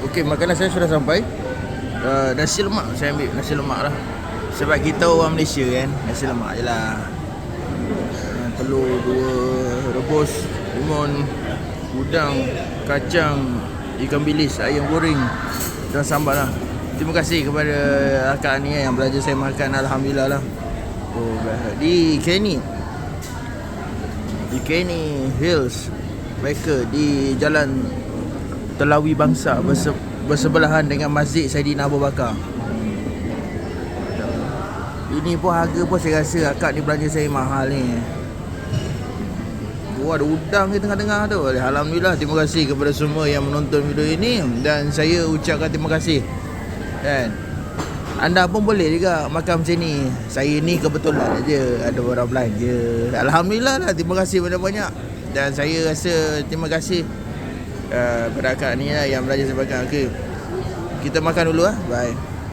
Okey, makanan saya sudah sampai. Nasi lemak, saya ambil nasi lemak lah. Sebab kita orang Malaysia kan, nasi lemak je lah. Telur 2 rebus, limun, udang, kacang, ikan bilis, ayam goreng dan sambal lah. Terima kasih kepada akak ni yang belajar saya makan. Alhamdulillah lah. Di Kenny Hills Baker, di Jalan Telawi Bangsa, bersebelahan dengan Masjid Saidina Abu Bakar. Ini pun harga pun saya rasa akak ni belanja saya mahal ni. Ada udang di tengah-tengah tu. Alhamdulillah, terima kasih kepada semua yang menonton video ini. Dan saya ucapkan terima kasih. Dan anda pun boleh juga makan macam ni. Saya ni kebetulan aja ada orang belanja. Alhamdulillah lah, terima kasih banyak-banyak. Dan saya rasa terima kasih pada akak ni lah yang belanja saya makan. Okay, kita makan dulu lah. Bye.